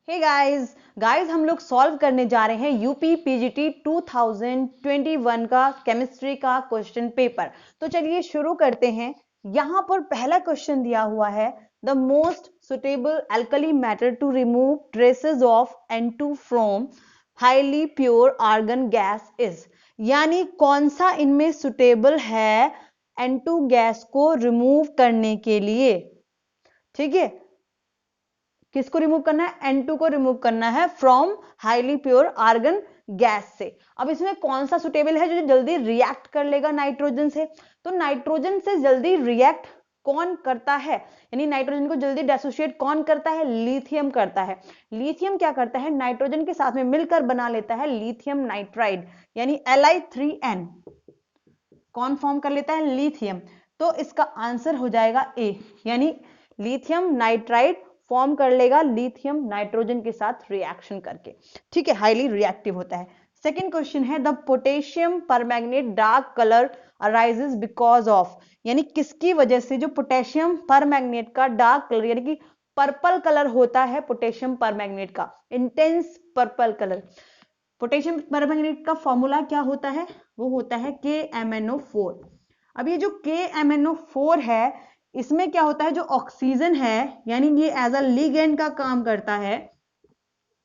Hey guys हम लोग solve करने जा रहे हैं यूपी पीजीटी 2021 का केमिस्ट्री का क्वेश्चन पेपर। तो चलिए शुरू करते हैं। यहां पर पहला क्वेश्चन दिया हुआ है, the most suitable alkali matter to remove traces of N2 from highly pure argon gas is, यानी कौन सा इनमें सुटेबल है N2 गैस को रिमूव करने के लिए। ठीक है, किसको रिमूव करना है? N2 को रिमूव करना है from highly pure argon gas से। अब इसमें कौन सा सुटेबल है जो जल्दी रिएक्ट कर लेगा नाइट्रोजन से? तो नाइट्रोजन से जल्दी रिएक्ट कौन करता है, यानी नाइट्रोजन को जल्दी डिसोसिएट कौन करता है? लिथियम करता है। लिथियम क्या करता है? नाइट्रोजन के साथ में मिलकर बना लेता है लिथियम नाइट्राइड, यानी Li3n। कौन फॉर्म कर लेता है? लिथियम। तो इसका आंसर हो जाएगा ए, यानी लिथियम नाइट्राइड फॉर्म कर लेगा लिथियम नाइट्रोजन के साथ रिएक्शन करके। ठीक है, हाईली रिएक्टिव होता है। सेकेंड क्वेश्चन है, the potassium permanganate dark colour arises because of, यानी किसकी वजह से जो पोटेशियम परमैंगनेट का डार्क कलर यानी कि पर्पल कलर होता है, पोटेशियम परमैंगनेट का intense purple colour. Potassium permanganate का फॉर्मूला क्या होता है? वो होता है KMnO4। अब ये जो KMnO4 है, इसमें क्या होता है, जो ऑक्सीजन है यानी ये एज अ लिगेंड का काम करता है,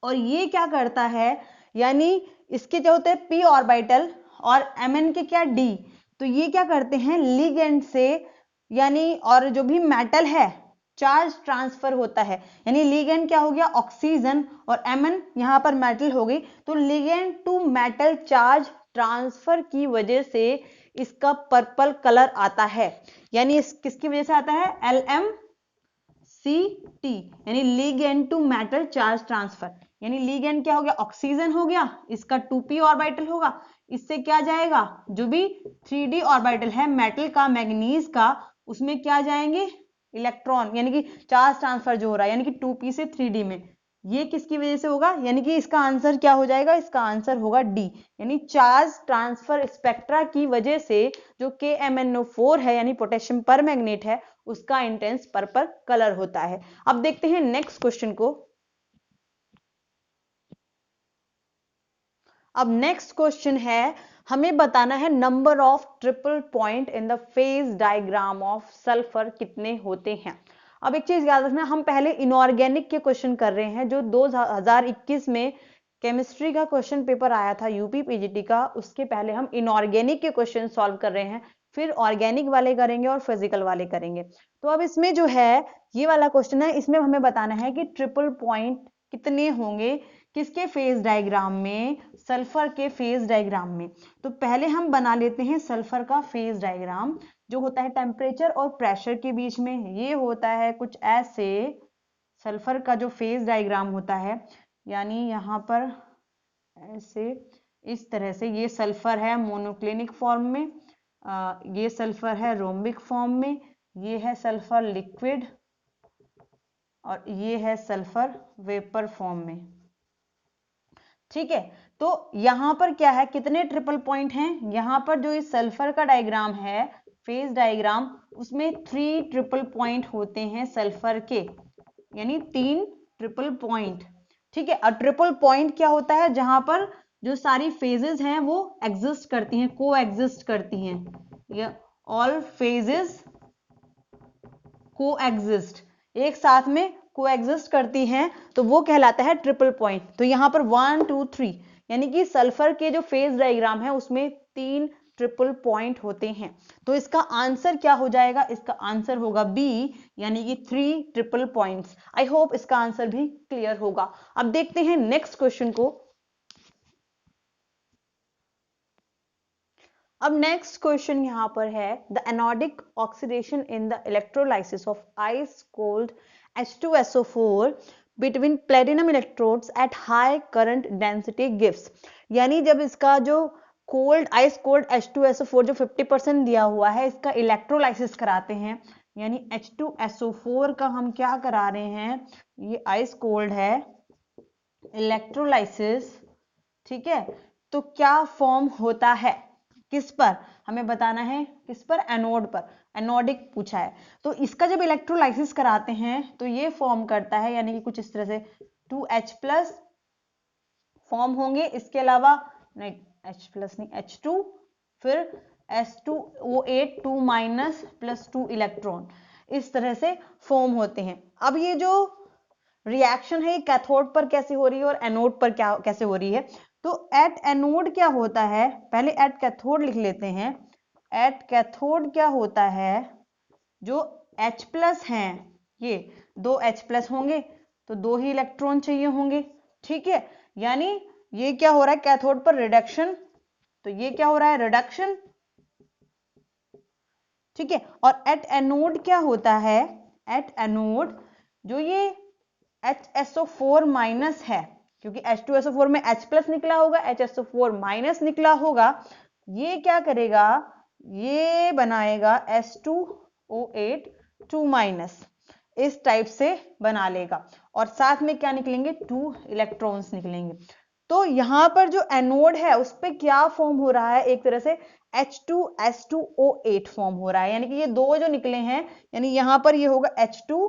और ये क्या करता है, यानी इसके जो होते हैं p ऑर्बिटल और Mn के क्या d, तो ये क्या करते हैं लिगेंड से, यानी और जो भी मेटल है चार्ज ट्रांसफर होता है, यानी लिगेंड क्या हो गया ऑक्सीजन और Mn यहां पर मेटल हो गई, तो ligand to metal charge transfer की वजह से इसका पर्पल कलर आता है। यानी इस किसकी वजह से आता है? LMCT, यानी ligand to metal charge transfer. यानी लिगेंड क्या हो गया? ऑक्सीजन हो गया, इसका 2p ऑर्बिटल होगा, इससे क्या जाएगा, जो भी 3d ऑर्बिटल है मेटल का, मैग्नीज का, उसमें क्या जाएंगे? इलेक्ट्रॉन, यानी कि चार्ज ट्रांसफर जो हो रहा है, यानी कि 2p से 3d में। ये किसकी वजह से होगा? यानी कि इसका आंसर क्या हो जाएगा? इसका आंसर होगा डी, यानी चार्ज ट्रांसफर स्पेक्ट्रा की वजह से जो KMnO4 है यानी पोटेशियम परमैंगनेट है, उसका इंटेंस पर्पल कलर होता है। अब देखते हैं नेक्स्ट क्वेश्चन को। अब नेक्स्ट क्वेश्चन है, हमें बताना है number of triple point in the phase diagram of sulphur कितने होते हैं। अब एक चीज याद रखना, हम पहले इनऑर्गेनिक के क्वेश्चन कर रहे हैं, जो 2021 में केमिस्ट्री का क्वेश्चन पेपर आया था यूपी पीजीटी का, उसके पहले हम इनऑर्गेनिक के क्वेश्चन सॉल्व कर रहे हैं, फिर ऑर्गेनिक वाले करेंगे और फिजिकल वाले करेंगे। तो अब इसमें जो है ये वाला क्वेश्चन है, इसमें हमें बताना है कि ट्रिपल पॉइंट कितने होंगे किसके फेज डायग्राम में? सल्फर के फेज डायग्राम में। तो पहले हम बना लेते हैं सल्फर का फेज डायग्राम, जो होता है टेम्परेचर और प्रेशर के बीच में। ये होता है कुछ ऐसे सल्फर का जो फेज डायग्राम होता है, यानी यहाँ पर ऐसे इस तरह से ये सल्फर है मोनोक्लिनिक फॉर्म में, ये सल्फर है रोम्बिक फॉर्म में, ये है सल्फर लिक्विड, और ये है सल्फर वेपर फॉर्म में। ठीक है, तो यहां पर क्या है, कितने ट्रिपल पॉइंट हैं? यहां पर जो इस सल्फर का डायग्राम है फेज डायग्राम, उसमें 3 ट्रिपल पॉइंट होते हैं सल्फर के, यानी 3 ट्रिपल पॉइंट। ठीक है, और ट्रिपल पॉइंट क्या होता है? जहां पर जो सारी फेजेस हैं वो एग्जिस्ट करती हैं, को एग्जिस्ट करती हैं, ये ऑल फेजेस को एग्जिस्ट, एक साथ में को एग्जिस्ट करती हैं, तो वो कहलाता है ट्रिपल पॉइंट। तो यहां पर 1 2 3, यानी कि सल्फर के जो फेज डायग्राम है उसमें 3 ट्रिपल पॉइंट होते हैं। तो इसका आंसर क्या हो जाएगा? इसका आंसर होगा बी, यानी कि 3 ट्रिपल पॉइंट्स। आई होप इसका आंसर भी क्लियर होगा। अब देखते हैं नेक्स्ट क्वेश्चन को। अब नेक्स्ट क्वेश्चन यहां पर है, the anodic oxidation in the electrolysis of ice cold H2SO4 between platinum electrodes at high current density gives, यानी जब इसका जो कोल्ड आइस कोल्ड H2SO4 जो 50% दिया हुआ है, इसका इलेक्ट्रोलाइसिस कराते हैं, यानी H2SO4 का हम क्या करा रहे हैं, ये आइस कोल्ड है, इलेक्ट्रोलाइसिस। ठीक है, तो क्या फॉर्म होता है, किस पर हमें बताना है, किस पर? एनोड पर, एनोडिक पूछा है। तो इसका जब इलेक्ट्रोलाइसिस कराते हैं तो ये फॉर्म करता है, यानी कि कुछ इस तरह से 2H+ फॉर्म होंगे। इसके अलावा नहीं, H+ नहीं, H2, फिर S2O8 2- प्लस 2 इलेक्ट्रॉन, इस तरह से फॉर्म होते हैं। अब ये जो रिएक्शन है कैथोड पर कैसे हो रही है और एनोड पर कैसे हो रही है, तो एट एनोड क्या होता है, पहले एट कैथोड लिख लेते हैं। एट कैथोड क्या होता है, जो H+ हैं ये 2 H+ होंगे, तो 2 ही इलेक्ट्रॉन चाहिए होंगे, ठीक है। यानी ये क्या हो रहा है कैथोड पर रिडक्शन, तो ये क्या हो रहा है रिडक्शन, ठीक है। और एट एनोड क्या होता है, एट एनोड जो ये HSO4- है, क्योंकि H2SO4 में H+ निकला होगा, HSO4- निकला होगा, ये क्या करेगा, ये बनाएगा S2O8 2-, इस टाइप से बना लेगा, और साथ में क्या निकलेंगे 2 इलेक्ट्रॉन्स निकलेंगे। तो यहां पर जो एनोड है उस पे क्या फॉर्म हो रहा है, एक तरह से H2S2O8 फॉर्म हो रहा है, यानी कि ये दो जो निकले हैं, यानी यहां पर ये होगा H2,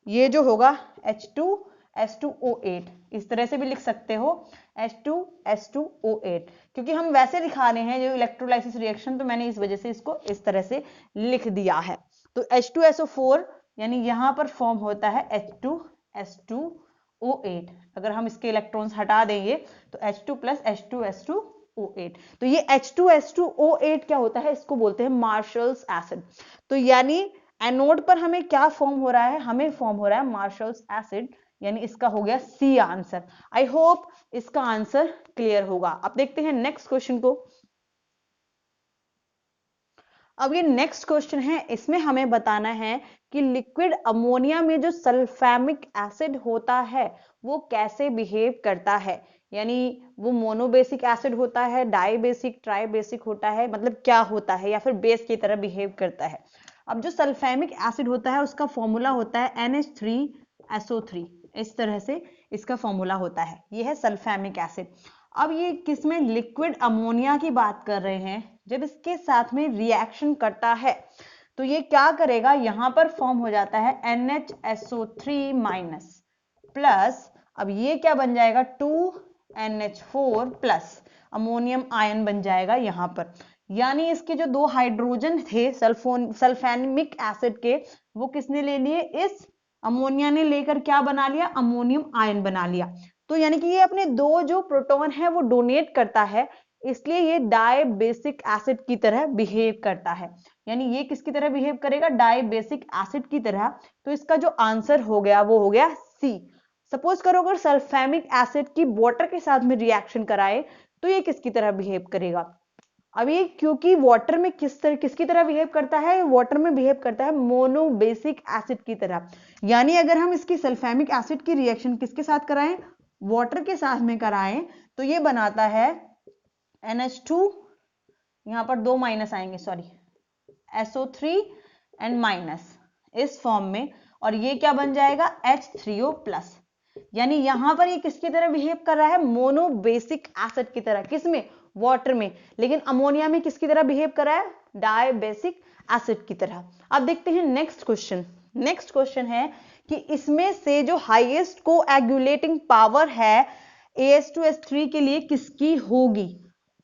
ये जो होगा H2S2O8, इस तरह से भी लिख सकते हो H2S2O8, क्योंकि हम वैसे दिखा रहे हैं जो इलेक्ट्रोलाइसिस रिएक्शन, तो मैंने इस वजह से इसको इस तरह से लिख दिया है। तो H2SO4 यानी यहां पर फॉर्म होता है H2S2O8, अगर हम इसके इलेक्ट्रॉन्स हटा देंगे तो H2 + H2S2O8, तो ये H2S2O8 क्या होता है, इसको बोलते हैं मार्शल्स एसिड। तो यानी एनोड पर हमें क्या फॉर्म हो रहा है, हमें फॉर्म हो रहा है मार्शल्स एसिड, यानी इसका हो गया सी आंसर। आई होप इसका आंसर क्लियर होगा। अब देखते हैं नेक्स्ट क्वेश्चन को। अब ये नेक्स्ट क्वेश्चन है, इसमें हमें बताना है कि लिक्विड अमोनिया में जो सल्फैमिक एसिड होता है वो कैसे बिहेव करता है, यानी वो मोनोबेसिक एसिड होता है, डाइबेसिक, ट्राइबेसिक होता है, मतलब क्या होता है, या फिर बेस की तरह बिहेव करता है। अब जो सल्फैमिक एसिड होता है उसका फॉर्मूला होता है NH3SO3, इस तरह से इसका फॉर्मूला होता है, ये है सल्फैमिक एसिड। अब ये किसमें, लिक्विड अमोनिया की बात कर रहे हैं, जब इसके साथ में रिएक्शन करता है तो ये क्या करेगा, यहां पर फॉर्म हो जाता है NHSO3- प्लस, अब ये क्या बन जाएगा 2NH4+, अमोनियम आयन बन जाएगा यहां पर। यानी इसके जो 2 हाइड्रोजन थे सल्फैमिक एसिड के, वो किसने ले लिए, इस अमोनिया ने लेकर क्या बना लिया, अमोनियम आयन बना लिया। तो यानी कि ये अपने 2 जो प्रोटॉन है वो डोनेट करता है, इसलिए ये डाइबेसिक एसिड की तरह बिहेव करता है। यानी ये किसकी तरह बिहेव करेगा, डाइबेसिक एसिड की तरह। तो इसका जो आंसर हो गया वो हो गया सी। सपोज करो अगर सल्फैमिक एसिड की वाटर के साथ में रिएक्शन कराए तो ये किसकी तरह बिहेव करेगा। अब ये क्योंकि वाटर में किसकी तरह बिहेव करता है, वाटर में बिहेव करता है मोनोबेसिक एसिड की तरह। यानी अगर हम इसकी सल्फैमिक एसिड की रिएक्शन किसके साथ कराएं, वाटर के साथ में कराएं, तो ये बनाता है NH2, यहां पर 2 माइनस आएंगे, सॉरी, SO3 एंड माइनस इस फॉर्म में, और ये क्या बन जाएगा H3O+। यानी यहां पर ये किसकी तरह बिहेव कर रहा है, मोनोबेसिक एसिड की तरह, किसमें, वाटर में। लेकिन अमोनिया में किसकी तरह बिहेव कर रहा है, डाइबेसिक एसिड की तरह। अब देखते हैं नेक्स्ट क्वेश्चन। नेक्स्ट क्वेश्चन है कि इसमें से जो हाईएस्ट कोएगुलेटिंग पावर है AS2S3 के लिए किसकी होगी।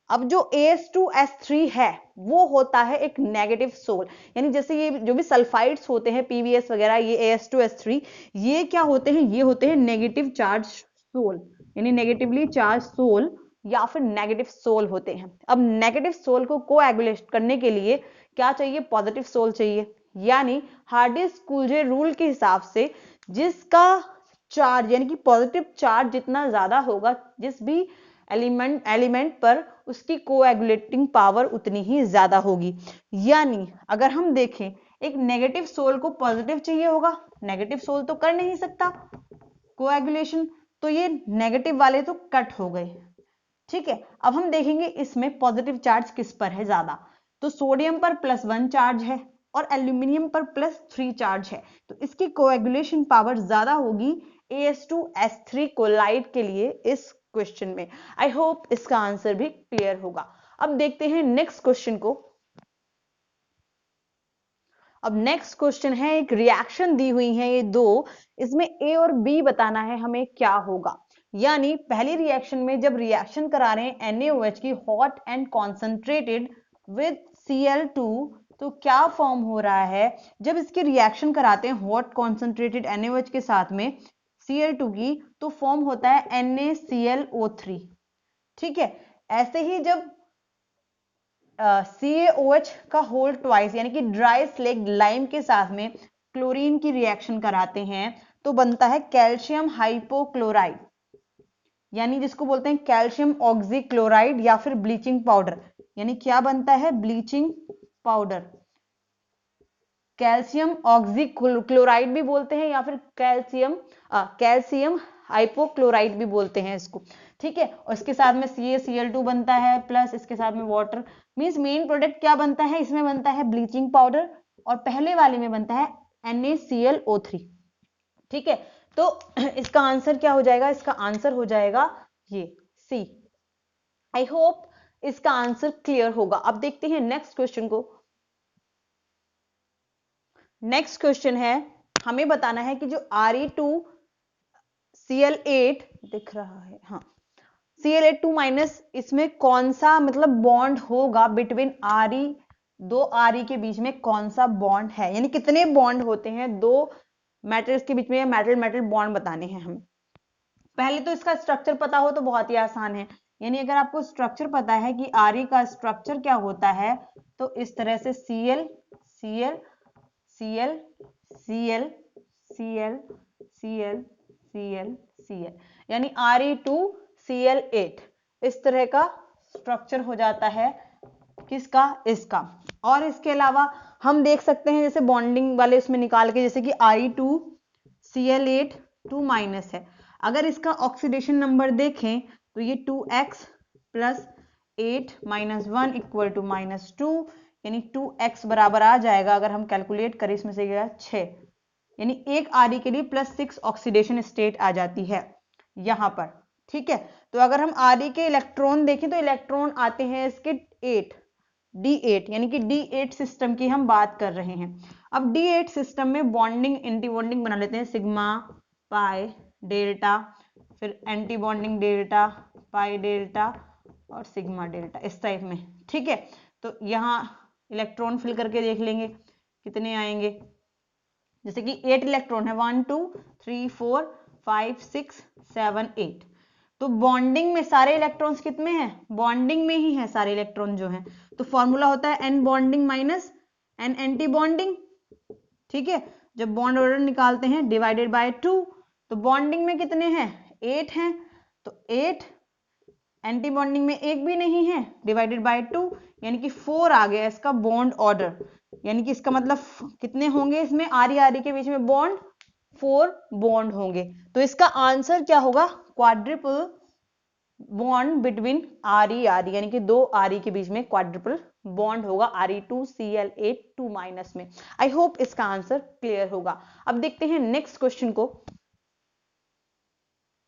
अब जो AS2S3 है वो होता है एक नेगेटिव सोल, यानी जैसे ये जो भी सल्फाइड्स होते हैं PBS वगैरह, ये AS2S3 ये क्या होते हैं, ये होते हैं नेगेटिव चार्ज सोल, यानी नेगेटिवली चार्ज सोल या फिर नेगेटिव सोल होते हैं। अब नेगेटिव सोल को कोएगुलेट करने के लिए क्या चाहिए, पॉजिटिव सोल चाहिए। यानी हार्डी-स्कुल्जे रूल के हिसाब से जिसका चार्ज यानी कि पॉजिटिव चार्ज जितना ज्यादा होगा जिस भी एलिमेंट पर, उसकी कोएगुलेटिंग पावर उतनी ही ज्यादा होगी। यानी अगर हम देखें एक नेगेटिव सोल को पॉजिटिव चाहिए होगा, नेगेटिव सोल तो कर नहीं सकता कोएगुलेशन, तो ये नेगेटिव वाले तो कट हो गए, ठीक है। अब हम देखेंगे इसमें पॉजिटिव चार्ज किस पर है ज्यादा, तो सोडियम पर +1 चार्ज है और एल्यूमिनियम पर +3 चार्ज है, तो इसकी कोएगुलेशन पावर ज्यादा होगी AS2S3 कोलाइड के लिए इस क्वेश्चन में। आई होप इसका आंसर भी क्लियर होगा। अब देखते हैं नेक्स्ट क्वेश्चन को। अब नेक्स्ट क्वेश्चन है, एक रिएक्शन दी हुई है ये दो, इसमें ए और बी बताना है हमें क्या होगा। यानी पहली रिएक्शन में जब रिएक्शन करा रहे हैं NaOH की hot and concentrated with Cl2, तो क्या फॉर्म हो रहा है, जब इसकी रिएक्शन कराते हैं हॉट कॉन्सेंट्रेटेड NaOH के साथ में Cl2 की, तो फॉर्म होता है NaClO3। ठीक है, ऐसे ही जब CaOH का होल ट्वाइस यानी कि ड्राई स्लेक्ड लाइम के साथ में क्लोरीन की रिएक्शन कराते हैं तो बनता है कैल्शियम हाइपोक्लोराइड, यानी जिसको बोलते हैं कैल्शियम ऑक्सीक्लोराइड या फिर ब्लीचिंग पाउडर। यानी क्या बनता है, ब्लीचिंग पाउडर। कैल्शियम ऑक्सीक्लोराइड भी बोलते हैं या फिर कैल्शियम हाइपोक्लोराइड भी बोलते हैं इसको। ठीक है, और इसके साथ में CaCl2 बनता है प्लस इसके साथ में वाटर, मींस मेन प्रोडक्ट क्या बनता है, इसमें बनता है ब्लीचिंग पाउडर और पहले वाले में बनता है NaClO3। ठीक है, तो इसका आंसर क्या हो जाएगा, इसका आंसर हो जाएगा ये सी। आई होप इसका आंसर क्लियर होगा। अब देखते हैं नेक्स्ट क्वेश्चन को। नेक्स्ट क्वेश्चन है, हमें बताना है कि जो Re2Cl8 दिख रहा है, हाँ Cl8 माइनस, इसमें कौन सा मतलब बॉन्ड होगा बिटवीन दो Re के बीच में कौन सा बॉन्ड है, यानी कितने बॉन्ड होते हैं दो मेटल्स के बीच में, मेटल मेटल बॉन्ड बताने हैं हमें। पहले तो इसका स्ट्रक्चर पता हो तो बहुत ही आसान है, यानी अगर आपको स्ट्रक्चर पता है कि Re का स्ट्रक्चर क्या होता है, तो इस तरह से Cl Cl Cl Cl Cl Cl Cl Cl, यानी Re2Cl8 इस तरह का स्ट्रक्चर हो जाता है किसका, इसका। और इसके अलावा हम देख सकते हैं जैसे बॉन्डिंग वाले उसमें निकाल के, जैसे कि Re2Cl8 2- है, अगर इसका ऑक्सीडेशन नंबर देखें तो ये 2x प्लस 8 - 1 इक्वल टू -2, यानी 2x बराबर आ जाएगा, अगर हम कैलकुलेट करें इसमें से गया 6, यानी एक Re के लिए +6 ऑक्सीडेशन स्टेट आ जाती है यहां पर। ठीक है, तो अगर हम Re के इलेक्ट्रॉन देखें तो इलेक्ट्रॉन आते हैं इसके 8 D8, यानी कि D8 सिस्टम की हम बात कर रहे हैं। अब D8 सिस्टम में बॉन्डिंग एंटी बॉन्डिंग बना लेते हैं, सिग्मा पाई डेल्टा, फिर anti bonding delta pi delta और सिग्मा डेल्टा, इस टाइप में। ठीक है, तो यहाँ इलेक्ट्रॉन फिल करके देख लेंगे कितने आएंगे, जैसे कि 8 इलेक्ट्रॉन है, 1 2 3 4 5 6 7 8, तो बॉन्डिंग में सारे इलेक्ट्रॉन्स कितने हैं, बॉन्डिंग में ही है सारे इलेक्ट्रॉन जो हैं, तो फॉर्मूला होता है n bonding minus n anti bonding. ठीक है, जब बॉन्ड ऑर्डर निकालते हैं डिवाइडेड बाय 2, तो बॉन्डिंग में कितने हैं, 8 हैं, तो 8, एंटी बॉन्डिंग में एक भी नहीं है, डिवाइडेड बाय 2, यानी कि 4 आ गया इसका बॉन्ड ऑर्डर। यानी कि इसका मतलब कितने होंगे इसमें Re के बीच में बॉन्ड, 4 बॉन्ड होंगे। तो इसका आंसर क्या होगा, क्वाड्रिपल बॉन्ड बिटवीन Re यानी कि दो Re के बीच में क्वाड्रिपल बॉन्ड होगा Re2Cl8 2- में। आई होप इसका आंसर क्लियर होगा। अब देखते हैं नेक्स्ट क्वेश्चन को।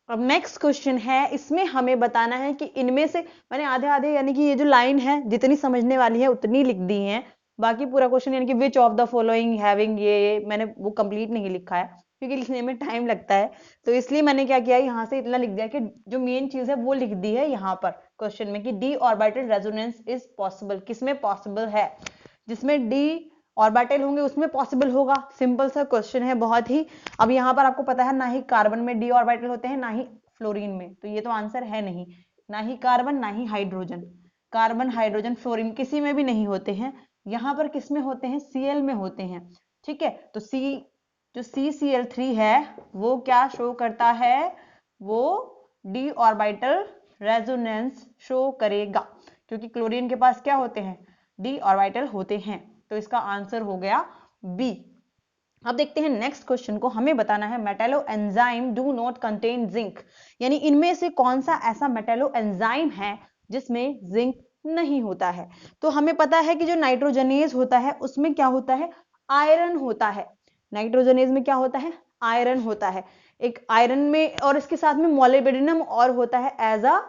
अब नेक्स्ट क्वेश्चन है, इसमें हमें बताना है कि इनमें से, मैंने आधे आधे यानी कि ये जो लाइन है जितनी समझने वाली है उतनी लिख दी है, बाकी पूरा क्वेश्चन यानी कि which of the following having, ये मैंने वो कंप्लीट नहीं लिखा है क्योंकि लिखने में टाइम लगता है, तो इसलिए मैंने क्या किया, यहाँ से इतना लिख दिया कि जो मेन चीज है वो लिख दी है यहाँ पर क्वेश्चन में कि D orbital resonance is possible, किसमें पॉसिबल है, जिसमें डी ऑर्बिटल होंगे उसमें पॉसिबल होगा। सिंपल सा क्वेश्चन है बहुत ही। अब यहाँ पर आपको पता है ना ही कार्बन में डी ऑर्बिटल होते हैं ना ही फ्लोरीन में, तो ये तो आंसर है नहीं, ना ही कार्बन ना ही हाइड्रोजन, कार्बन हाइड्रोजन फ्लोरीन किसी में भी नहीं होते हैं, यहाँ पर किस में होते हैं, Cl में होते हैं। ठीक है, तो जो CCl3 है वो क्या शो करता है, वो डी ऑर्बिटल रेजोनेंस शो करेगा, क्योंकि क्लोरीन के पास क्या होते हैं, डी ऑर्बिटल होते हैं। तो इसका आंसर हो गया बी। अब देखते हैं नेक्स्ट क्वेश्चन को। हमें बताना है metallo enzyme do not contain zinc, यानी इनमें से कौन सा ऐसा मेटेलो एंजाइम है जिसमें जिंक नहीं होता है। तो हमें पता है कि जो नाइट्रोजनेज होता है उसमें क्या होता है, आयरन होता है। नाइट्रोजनेज में क्या होता है, आयरन होता है, एक आयरन में, और इसके साथ में मोलिब्डेनम और होता है एज अ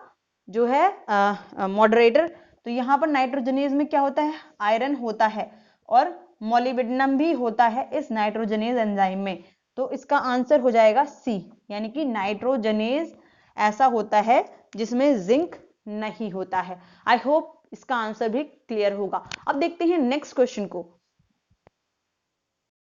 जो है मॉडरेटर। तो यहाँ पर नाइट्रोजनेज में क्या होता है, आयरन होता है, और मॉलिब्डेनम भी होता है इस नाइट्रोजनेज एंजाइम में। तो इसका आंसर हो जाएगा सी, यानी कि नाइट्रोजनेज ऐसा होता है जिसमें जिंक नहीं होता है। आई होप इसका आंसर भी क्लियर होगा। अब देखते हैं नेक्स्ट क्वेश्चन को।